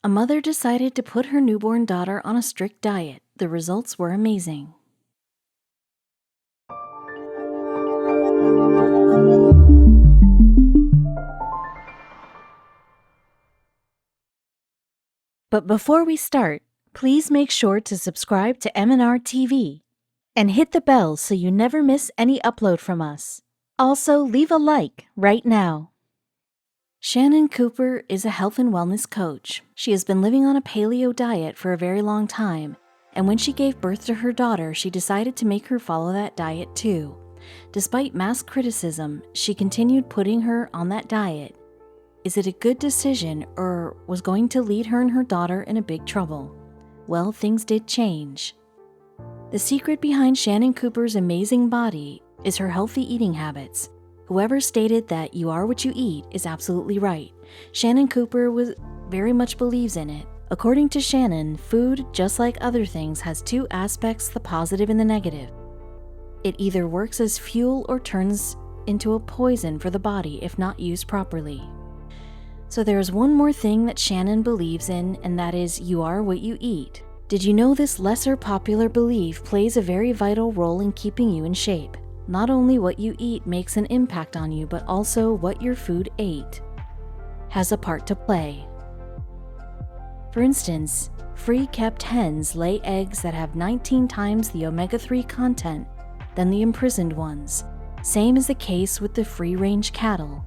A mother decided to put her newborn daughter on a strict diet. The results were amazing. But before we start, please make sure to subscribe to m&rtv and hit the bell so you never miss any upload from us. Also, leave a like right now. Shannon Cooper is a health and wellness coach. She has been living on a paleo diet for a very long time, and when she gave birth to her daughter, she decided to make her follow that diet too. Despite mass criticism, she continued putting her on that diet. Is it a good decision, or was going to lead her and her daughter in a big trouble? Well, things did change. The secret behind Shannon Cooper's amazing body is her healthy eating habits. Whoever stated that you are what you eat is absolutely right. Shannon Cooper very much believes in it. According to Shannon, food, just like other things, has two aspects, the positive and the negative. It either works as fuel or turns into a poison for the body if not used properly. So there's one more thing that Shannon believes in, and that is you are what you eat. Did you know this lesser popular belief plays a very vital role in keeping you in shape? Not only what you eat makes an impact on you, but also what your food ate has a part to play. For instance, free-kept hens lay eggs that have 19 times the omega-3 content than the imprisoned ones. Same is the case with the free-range cattle.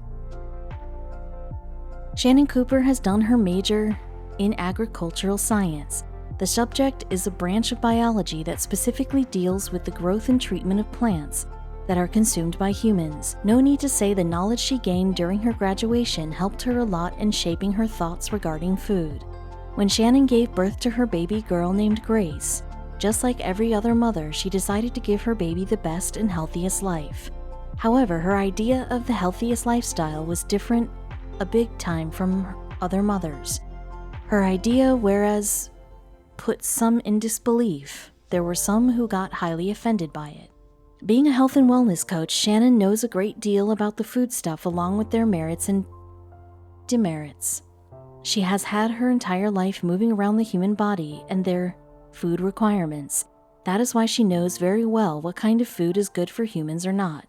Shannon Cooper has done her major in agricultural science. The subject is a branch of biology that specifically deals with the growth and treatment of plants that are consumed by humans. No need to say the knowledge she gained during her graduation helped her a lot in shaping her thoughts regarding food. When Shannon gave birth to her baby girl named Grace, just like every other mother, she decided to give her baby the best and healthiest life. However, her idea of the healthiest lifestyle was different a big time from other mothers. Her idea, whereas put some in disbelief, there were some who got highly offended by it. Being a health and wellness coach, Shannon knows a great deal about the food stuff along with their merits and demerits. She has had her entire life moving around the human body and their food requirements. That is why she knows very well what kind of food is good for humans or not.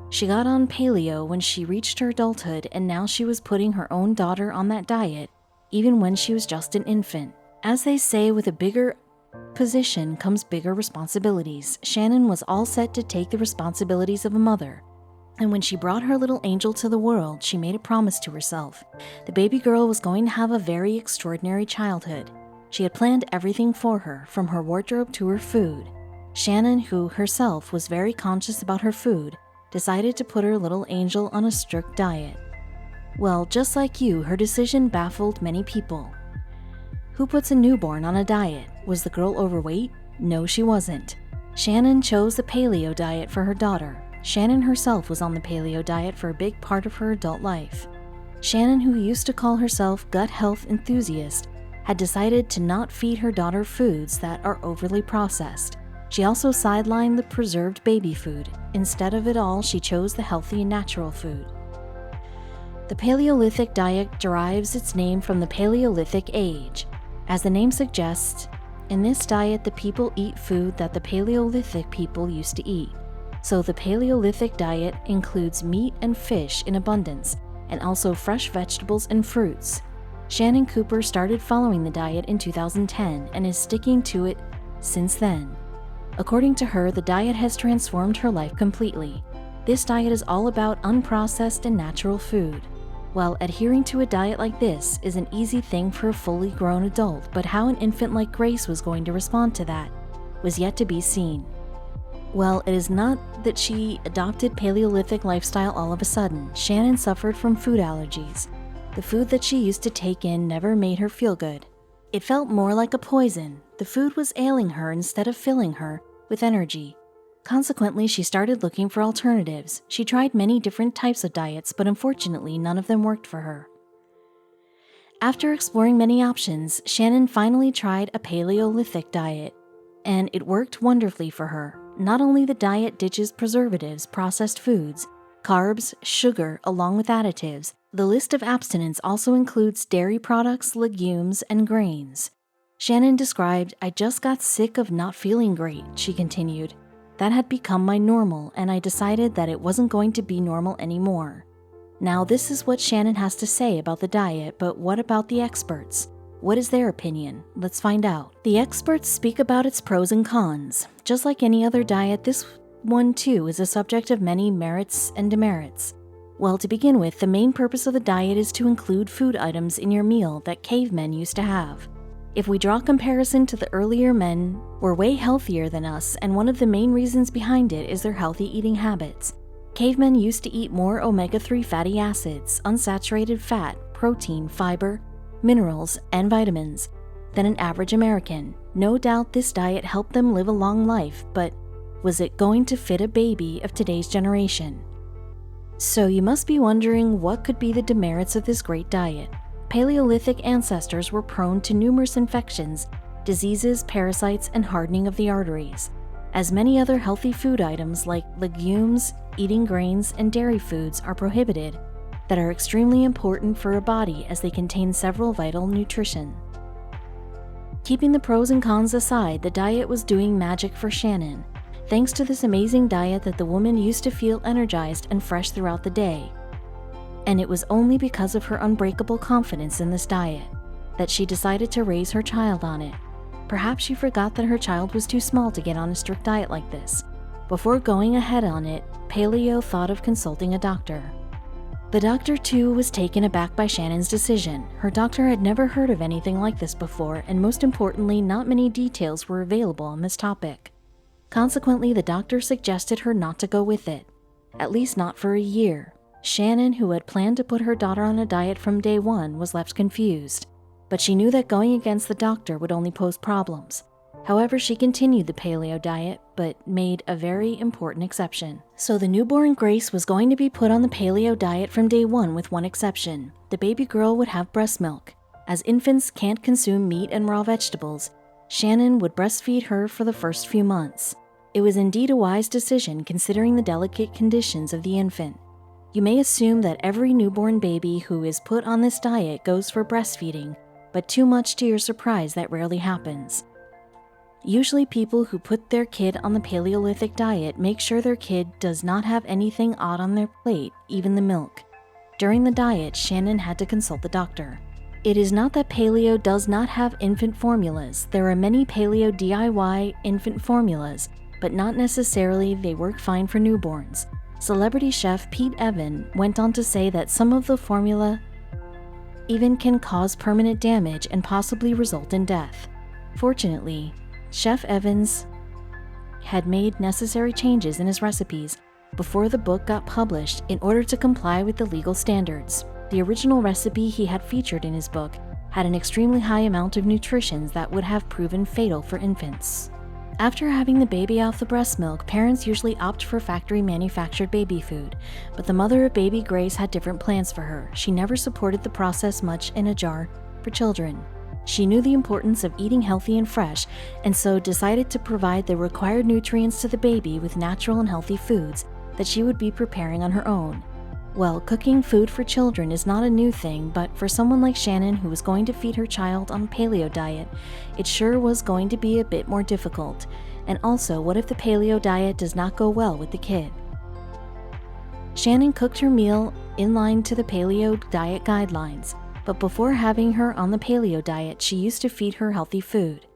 She got on paleo when she reached her adulthood, and now she was putting her own daughter on that diet, even when she was just an infant. As they say, with a bigger position comes bigger responsibilities. Shannon was all set to take the responsibilities of a mother. And when she brought her little angel to the world, she made a promise to herself. The baby girl was going to have a very extraordinary childhood. She had planned everything for her, from her wardrobe to her food. Shannon, who herself was very conscious about her food, decided to put her little angel on a strict diet. Well, just like you, her decision baffled many people. Who puts a newborn on a diet? Was the girl overweight? No, she wasn't. Shannon chose the paleo diet for her daughter. Shannon herself was on the paleo diet for a big part of her adult life. Shannon, who used to call herself gut health enthusiast, had decided to not feed her daughter foods that are overly processed. She also sidelined the preserved baby food. Instead of it all, she chose the healthy and natural food. The Paleolithic diet derives its name from the Paleolithic age. As the name suggests, in this diet the people eat food that the Paleolithic people used to eat. So the Paleolithic diet includes meat and fish in abundance, and also fresh vegetables and fruits. Shannon Cooper started following the diet in 2010 and is sticking to it since then. According to her, the diet has transformed her life completely. This diet is all about unprocessed and natural food. While adhering to a diet like this is an easy thing for a fully grown adult, but how an infant like Grace was going to respond to that was yet to be seen. Well, it is not that she adopted Paleolithic lifestyle all of a sudden. Shannon suffered from food allergies. The food that she used to take in never made her feel good. It felt more like a poison. The food was ailing her instead of filling her with energy. Consequently, she started looking for alternatives. She tried many different types of diets, but unfortunately, none of them worked for her. After exploring many options, Shannon finally tried a Paleolithic diet, and it worked wonderfully for her. Not only the diet ditches preservatives, processed foods, carbs, sugar, along with additives, The list of abstinence also includes dairy products, legumes, and grains. Shannon described, "I just got sick of not feeling great," she continued. "That had become my normal, and I decided that it wasn't going to be normal anymore." Now, this is what Shannon has to say about the diet, but what about the experts? What is their opinion? Let's find out. The experts speak about its pros and cons. Just like any other diet, this one too is a subject of many merits and demerits. Well, to begin with, the main purpose of the diet is to include food items in your meal that cavemen used to have. If we draw a comparison to the earlier men, were way healthier than us, and one of the main reasons behind it is their healthy eating habits. Cavemen used to eat more omega-3 fatty acids, unsaturated fat, protein, fiber, minerals, and vitamins than an average American. No doubt this diet helped them live a long life, but was it going to fit a baby of today's generation? So you must be wondering, what could be the demerits of this great diet? Paleolithic ancestors were prone to numerous infections, diseases, parasites, and hardening of the arteries. As many other healthy food items like legumes, eating grains, and dairy foods are prohibited, that are extremely important for a body as they contain several vital nutrition. Keeping the pros and cons aside, the diet was doing magic for Shannon. Thanks to this amazing diet that the woman used to feel energized and fresh throughout the day. And it was only because of her unbreakable confidence in this diet that she decided to raise her child on it. Perhaps she forgot that her child was too small to get on a strict diet like this. Before going ahead on it, Paleo thought of consulting a doctor. The doctor, too, was taken aback by Shannon's decision. Her doctor had never heard of anything like this before, and most importantly, not many details were available on this topic. Consequently, the doctor suggested her not to go with it, at least not for a year. Shannon, who had planned to put her daughter on a diet from day one, was left confused, but she knew that going against the doctor would only pose problems. However, she continued the paleo diet, but made a very important exception. So the newborn Grace was going to be put on the paleo diet from day one with one exception. The baby girl would have breast milk. As infants can't consume meat and raw vegetables, Shannon would breastfeed her for the first few months. It was indeed a wise decision considering the delicate conditions of the infant. You may assume that every newborn baby who is put on this diet goes for breastfeeding, but too much to your surprise, that rarely happens. Usually people who put their kid on the Paleolithic diet make sure their kid does not have anything odd on their plate, even the milk. During the diet, Shannon had to consult the doctor. It is not that Paleo does not have infant formulas. There are many Paleo DIY infant formulas, but not necessarily they work fine for newborns. Celebrity chef Pete Evans went on to say that some of the formula even can cause permanent damage and possibly result in death. Fortunately, Chef Evans had made necessary changes in his recipes before the book got published in order to comply with the legal standards. The original recipe he had featured in his book had an extremely high amount of nutrients that would have proven fatal for infants. After having the baby off the breast milk, parents usually opt for factory-manufactured baby food, but the mother of baby Grace had different plans for her. She never supported the process much in a jar for children. She knew the importance of eating healthy and fresh, and so decided to provide the required nutrients to the baby with natural and healthy foods that she would be preparing on her own. Well, cooking food for children is not a new thing, but for someone like Shannon who was going to feed her child on a paleo diet, it sure was going to be a bit more difficult. And also, what if the paleo diet does not go well with the kid? Shannon cooked her meal in line to the paleo diet guidelines, but before having her on the paleo diet, she used to feed her healthy food.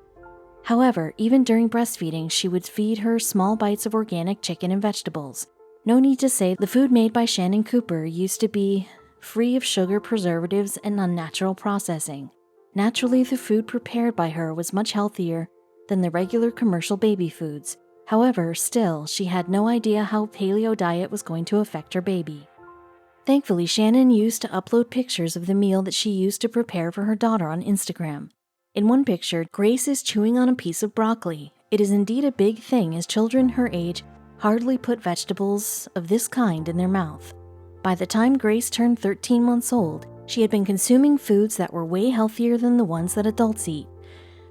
However, even during breastfeeding, she would feed her small bites of organic chicken and vegetables. No need to say, the food made by Shannon Cooper used to be free of sugar, preservatives, and unnatural processing. Naturally, the food prepared by her was much healthier than the regular commercial baby foods. However, still, she had no idea how paleo diet was going to affect her baby. Thankfully, Shannon used to upload pictures of the meal that she used to prepare for her daughter on Instagram. In one picture, Grace is chewing on a piece of broccoli. It is indeed a big thing, as children her age hardly put vegetables of this kind in their mouth. By the time Grace turned 13 months old, she had been consuming foods that were way healthier than the ones that adults eat.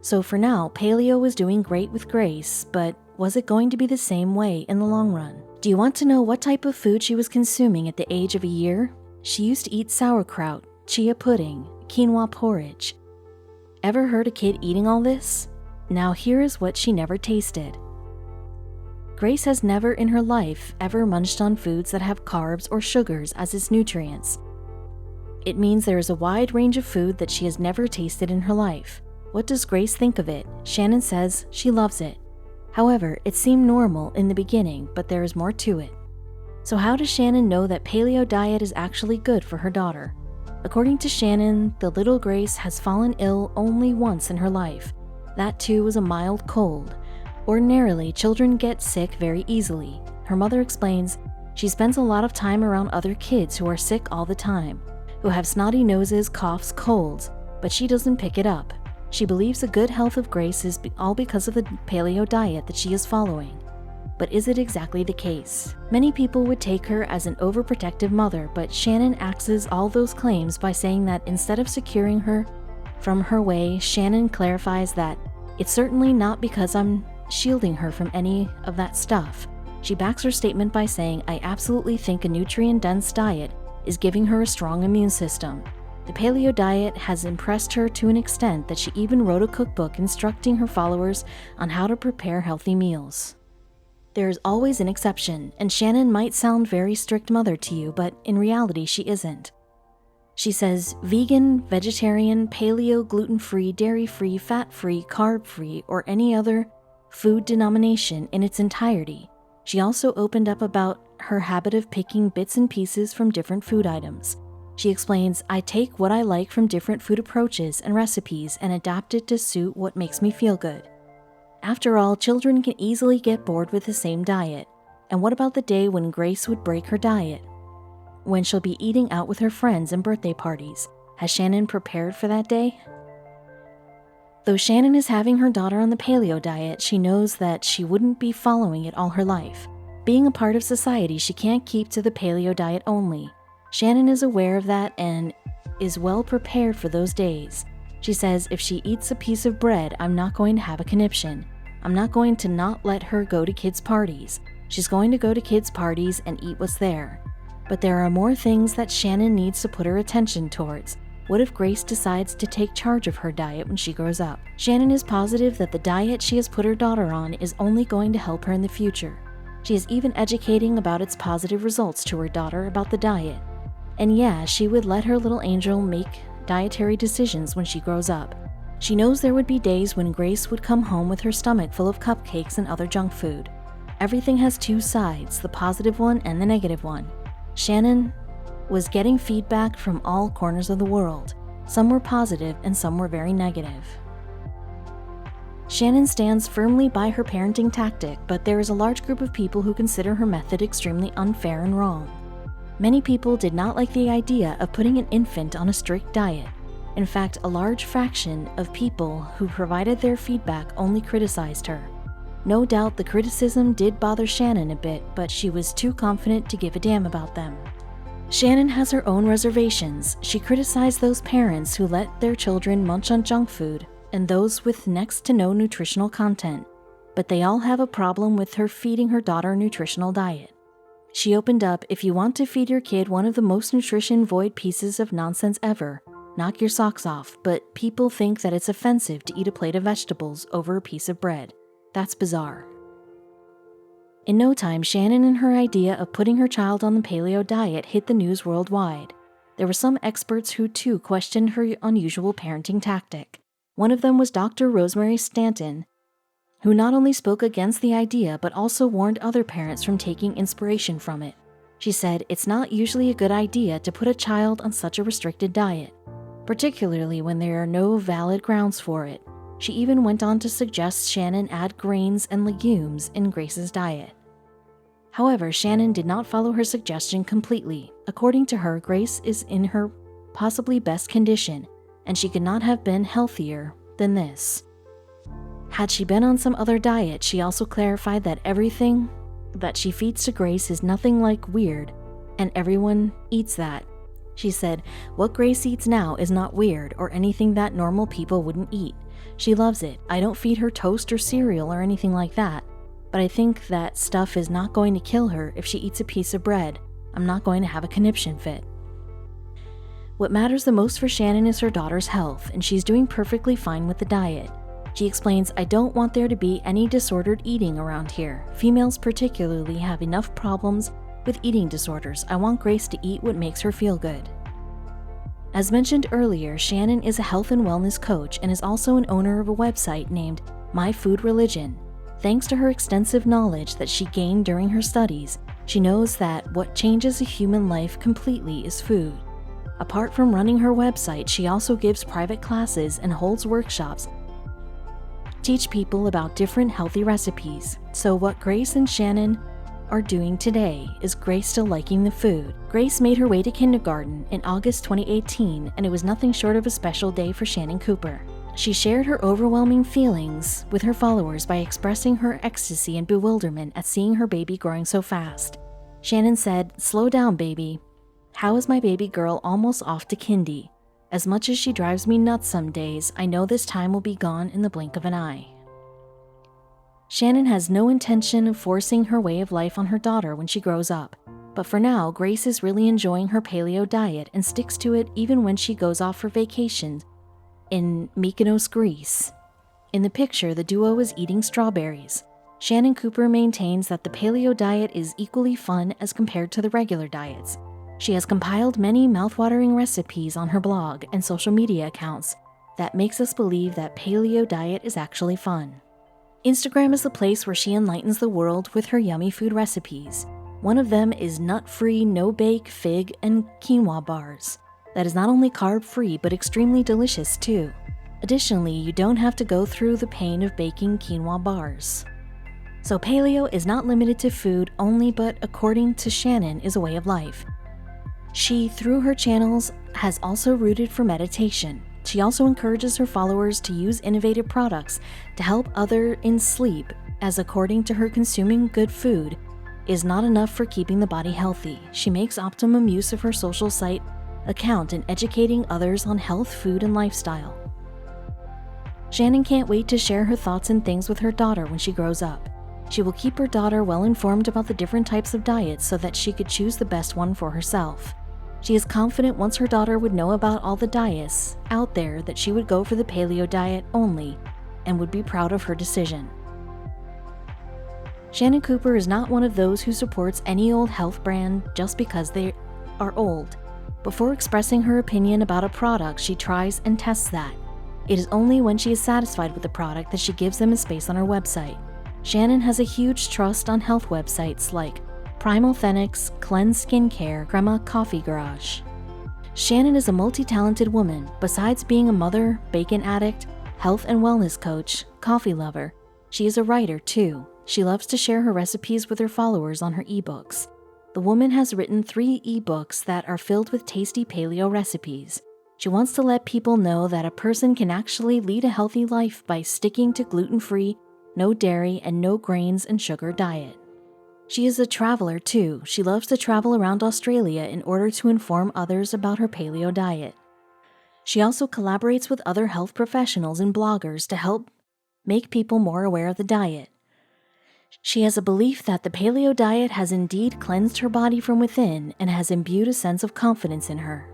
So for now, paleo was doing great with Grace, but was it going to be the same way in the long run? Do you want to know what type of food she was consuming at the age of a year? She used to eat sauerkraut, chia pudding, quinoa porridge. Ever heard a kid eating all this? Now here is what she never tasted. Grace has never in her life ever munched on foods that have carbs or sugars as its nutrients. It means there is a wide range of food that she has never tasted in her life. What does Grace think of it? Shannon says she loves it. However, it seemed normal in the beginning, but there is more to it. So how does Shannon know that paleo diet is actually good for her daughter? According to Shannon, the little Grace has fallen ill only once in her life. That too was a mild cold. Ordinarily, children get sick very easily. Her mother explains she spends a lot of time around other kids who are sick all the time, who have snotty noses, coughs, colds, but she doesn't pick it up. She believes the good health of Grace is all because of the paleo diet that she is following. But is it exactly the case? Many people would take her as an overprotective mother, but Shannon axes all those claims by saying that instead of securing her from her way, Shannon clarifies that it's certainly not because I'm shielding her from any of that stuff. She backs her statement by saying, I absolutely think a nutrient-dense diet is giving her a strong immune system. The paleo diet has impressed her to an extent that she even wrote a cookbook instructing her followers on how to prepare healthy meals. There is always an exception, and Shannon might sound very strict mother to you, but in reality she isn't. She says vegan, vegetarian, paleo, gluten-free, dairy-free, fat-free, carb-free, or any other food denomination in its entirety. She also opened up about her habit of picking bits and pieces from different food items. She explains, I take what I like from different food approaches and recipes and adapt it to suit what makes me feel good. After all, children can easily get bored with the same diet. And what about the day when Grace would break her diet? When she'll be eating out with her friends and birthday parties? Has Shannon prepared for that day? Though Shannon is having her daughter on the paleo diet, she knows that she wouldn't be following it all her life. Being a part of society, she can't keep to the paleo diet only. Shannon is aware of that and is well prepared for those days. She says if she eats a piece of bread, I'm not going to have a conniption. I'm not going to not let her go to kids' parties. She's going to go to kids' parties and eat what's there. But there are more things that Shannon needs to put her attention towards. What if Grace decides to take charge of her diet when she grows up? Shannon is positive that the diet she has put her daughter on is only going to help her in the future. She is even educating about its positive results to her daughter about the diet. And yeah, she would let her little angel make dietary decisions when she grows up. She knows there would be days when Grace would come home with her stomach full of cupcakes and other junk food. Everything has two sides, the positive one and the negative one. Shannon was getting feedback from all corners of the world. Some were positive and some were very negative. Shannon stands firmly by her parenting tactic, but there is a large group of people who consider her method extremely unfair and wrong. Many people did not like the idea of putting an infant on a strict diet. In fact, a large fraction of people who provided their feedback only criticized her. No doubt the criticism did bother Shannon a bit, but she was too confident to give a damn about them. Shannon has her own reservations. She criticized those parents who let their children munch on junk food and those with next to no nutritional content, but they all have a problem with her feeding her daughter a nutritional diet. She opened up, if you want to feed your kid one of the most nutrition-void pieces of nonsense ever, knock your socks off, but people think that it's offensive to eat a plate of vegetables over a piece of bread. That's bizarre. In no time, Shannon and her idea of putting her child on the paleo diet hit the news worldwide. There were some experts who too questioned her unusual parenting tactic. One of them was Dr. Rosemary Stanton, who not only spoke against the idea but also warned other parents from taking inspiration from it. She said, it's not usually a good idea to put a child on such a restricted diet, particularly when there are no valid grounds for it. She even went on to suggest Shannon add grains and legumes in Grace's diet. However, Shannon did not follow her suggestion completely. According to her, Grace is in her possibly best condition, and she could not have been healthier than this. Had she been on some other diet, she also clarified that everything that she feeds to Grace is nothing like weird, and everyone eats that. She said, what Grace eats now is not weird or anything that normal people wouldn't eat. She loves it. I don't feed her toast or cereal or anything like that, but I think that stuff is not going to kill her if she eats a piece of bread. I'm not going to have a conniption fit. What matters the most for Shannon is her daughter's health, and she's doing perfectly fine with the diet. She explains, "I don't want there to be any disordered eating around here. Females particularly have enough problems with eating disorders. I want Grace to eat what makes her feel good." As mentioned earlier, Shannon is a health and wellness coach and is also an owner of a website named My Food Religion. Thanks to her extensive knowledge that she gained during her studies, she knows that what changes a human life completely is food. Apart from running her website, she also gives private classes and holds workshops teach people about different healthy recipes. So what Grace and Shannon are doing today is Grace still liking the food. Grace made her way to kindergarten in August 2018, and it was nothing short of a special day for Shannon Cooper. She shared her overwhelming feelings with her followers by expressing her ecstasy and bewilderment at seeing her baby growing so fast. Shannon said, "Slow down, baby. How is my baby girl almost off to kindy? As much as she drives me nuts some days, I know this time will be gone in the blink of an eye." Shannon has no intention of forcing her way of life on her daughter when she grows up. But for now, Grace is really enjoying her paleo diet and sticks to it even when she goes off for vacation in Mykonos, Greece. In the picture, the duo is eating strawberries. Shannon Cooper maintains that the paleo diet is equally fun as compared to the regular diets. She has compiled many mouthwatering recipes on her blog and social media accounts that makes us believe that paleo diet is actually fun. Instagram is the place where she enlightens the world with her yummy food recipes. One of them is nut-free, no-bake fig and quinoa bars. That is not only carb-free, but extremely delicious too. Additionally, you don't have to go through the pain of baking quinoa bars. So paleo is not limited to food only, but according to Shannon, is a way of life. She, through her channels, has also rooted for meditation. She also encourages her followers to use innovative products to help others in sleep, as according to her, consuming good food is not enough for keeping the body healthy. She makes optimum use of her social site account in educating others on health, food, and lifestyle. Shannon can't wait to share her thoughts and things with her daughter when she grows up. She will keep her daughter well informed about the different types of diets so that she could choose the best one for herself. She is confident once her daughter would know about all the diets out there that she would go for the paleo diet only and would be proud of her decision. Shannon Cooper is not one of those who supports any old health brand just because they are old. Before expressing her opinion about a product, she tries and tests that. It is only when she is satisfied with the product that she gives them a space on her website. Shannon has a huge trust on health websites like Primal Thenix, Cleanse Skincare, Crema Coffee Garage. Shannon is a multi-talented woman. Besides being a mother, bacon addict, health and wellness coach, coffee lover, she is a writer too. She loves to share her recipes with her followers on her ebooks. The woman has written 3 ebooks that are filled with tasty paleo recipes. She wants to let people know that a person can actually lead a healthy life by sticking to gluten-free, no dairy, and no grains and sugar diet. She is a traveler too. She loves to travel around Australia in order to inform others about her paleo diet. She also collaborates with other health professionals and bloggers to help make people more aware of the diet. She has a belief that the paleo diet has indeed cleansed her body from within and has imbued a sense of confidence in her.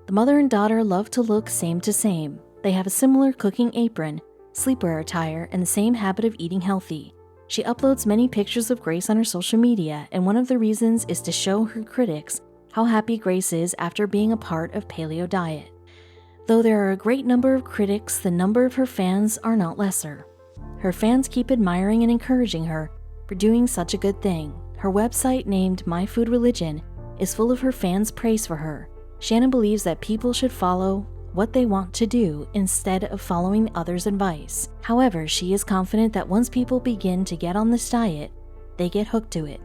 The mother and daughter love to look same to same. They have a similar cooking apron, sleepwear attire, and the same habit of eating healthy. She uploads many pictures of Grace on her social media, and one of the reasons is to show her critics how happy Grace is after being a part of paleo diet. Though there are a great number of critics, the number of her fans are not lesser. Her fans keep admiring and encouraging her for doing such a good thing. Her website, named My Food Religion, is full of her fans' praise for her. Shannon believes that people should follow what they want to do instead of following others' advice. However, she is confident that once people begin to get on this diet, they get hooked to it.